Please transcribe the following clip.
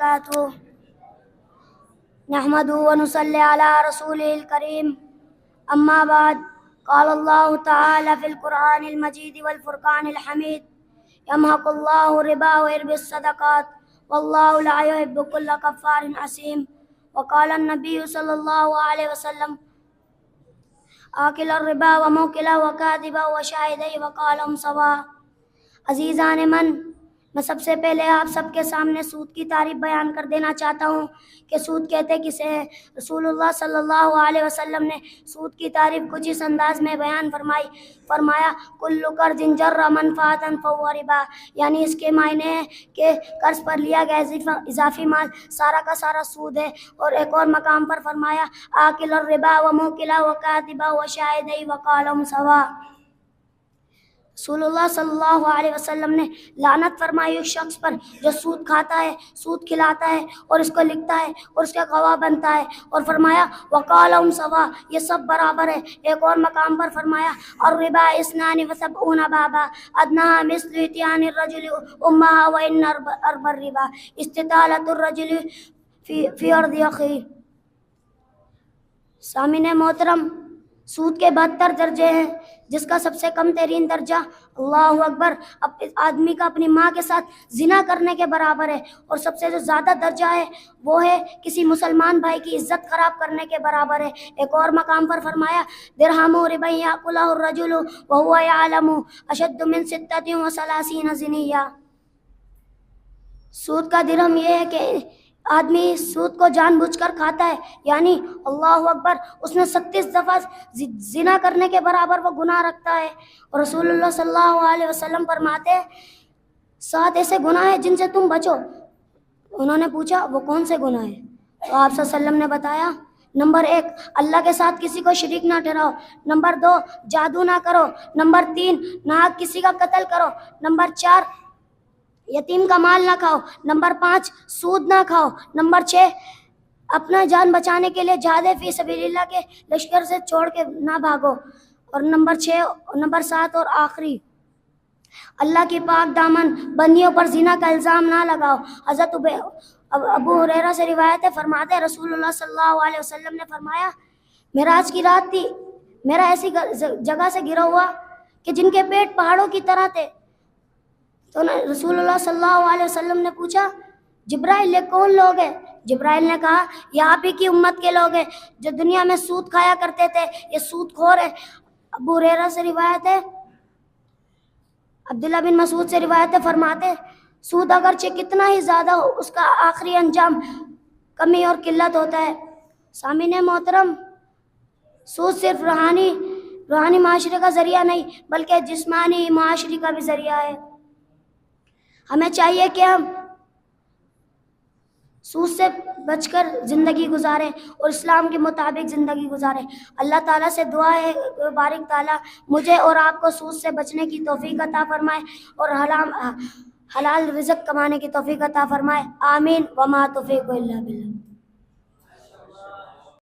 وبركاته نحمده ونصلي على رسوله الكريم أما بعد قال الله تعالى في القرآن المجيد والفرقان الحميد يمحق الله الربا ويربي الصدقات والله لا يحب كل كفار أثيم وقال النبي صلى الله عليه وسلم آكل الربا وموكله وكاتبه وشاهده وقالهم سواء. عزیزان من، میں سب سے پہلے آپ سب کے سامنے سود کی تعریف بیان کر دینا چاہتا ہوں کہ سود کہتے کسے ہیں. رسول اللہ صلی اللہ علیہ وسلم نے سود کی تعریف کچھ اس انداز میں بیان فرمایا کل قرض جر منفعۃ فہو ربا، یعنی اس کے معنی ہے کہ قرض پر لیا گیا اضافی مال سارا کا سارا سود ہے. اور ایک اور مقام پر فرمایا آکل الربا وموکلہ وکاتبہ وشاہدہ وقالہم سواء. رسول اللہ صلی اللہ علیہ وسلم نے لعنت فرمائی اس شخص پر جو سود کھاتا ہے، سود کھلاتا ہے اور اس کو لکھتا ہے اور اس کا گواہ بنتا ہے، اور فرمایا وقالہم سواء، یہ سب برابر ہے. ایک اور مقام پر فرمایا الربا اثنان وسبعون بابا ادناها مثل اتيان الرجل امها وان اربى الربا استطالة الرجل في ارض اخيه. سامعین محترم، سود کے 72 درجے ہیں، جس کا سب سے کم ترین درجہ اللہ اکبر آدمی کا اپنی ماں کے ساتھ زنا کرنے کے برابر ہے، اور سب سے جو زیادہ درجہ ہے وہ ہے کسی مسلمان بھائی کی عزت خراب کرنے کے برابر ہے. ایک اور مقام پر فرمایا درہم ربا یاکلہ الرجل وہو یعلم اشد من 36 زنیہ. سود کا درہم یہ ہے کہ آدمی سود کو جان بوجھ کر کھاتا ہے، یعنی اللہ اکبر اس نے 36 دفعہ زنا کرنے کے برابر وہ گناہ رکھتا ہے. اور رسول اللہ صلی اللہ علیہ وسلم فرماتے ہیں 7 ایسے گناہ ہیں جن سے تم بچو. انہوں نے پوچھا وہ کون سے گناہ ہیں؟ تو آپ صلی اللہ علیہ وسلم نے بتایا نمبر 1 اللہ کے ساتھ کسی کو شریک نہ ٹھہراؤ، نمبر 2 جادو نہ کرو، نمبر 3 ناحق کسی کا قتل کرو، نمبر 4 یتیم کا مال نہ کھاؤ، نمبر 5 سود نہ کھاؤ، نمبر 6 اپنا جان بچانے کے لیے جہاد فی سبیل اللہ کے لشکر سے چھوڑ کے نہ بھاگو، اور نمبر 7 اور آخری اللہ کی پاک دامن بندیوں پر زنا کا الزام نہ لگاؤ. حضرت ابو ہریرہ سے روایت ہے، فرماتے ہیں رسول اللہ صلی اللہ علیہ وسلم نے فرمایا معراج کی رات تھی، میرا ایسی جگہ سے گرا ہوا کہ جن کے پیٹ پہاڑوں کی طرح تھے. تو رسول اللہ صلی اللہ علیہ وسلم نے پوچھا جبرائیل یہ کون لوگ ہیں؟ جبرائیل نے کہا یہ آپ ہی کی امت کے لوگ ہیں جو دنیا میں سود کھایا کرتے تھے، یہ سود خور ہے. ابو ہریرہ سے روایت ہے، عبداللہ بن مسعود سے روایت ہے، فرماتے سود اگرچہ کتنا ہی زیادہ ہو اس کا آخری انجام کمی اور قلت ہوتا ہے. سامعین محترم، سود صرف روحانی معاشرے کا ذریعہ نہیں بلکہ جسمانی معاشرے کا بھی ذریعہ ہے. ہمیں چاہیے کہ ہم سود سے بچ کر زندگی گزاریں اور اسلام کے مطابق زندگی گزاریں. اللہ تعالیٰ سے دعا ہے بارک تعالیٰ مجھے اور آپ کو سود سے بچنے کی توفیق عطا فرمائے اور حلال رزق کمانے کی توفیق عطا فرمائے. آمین. وما توفیق الا باللہ.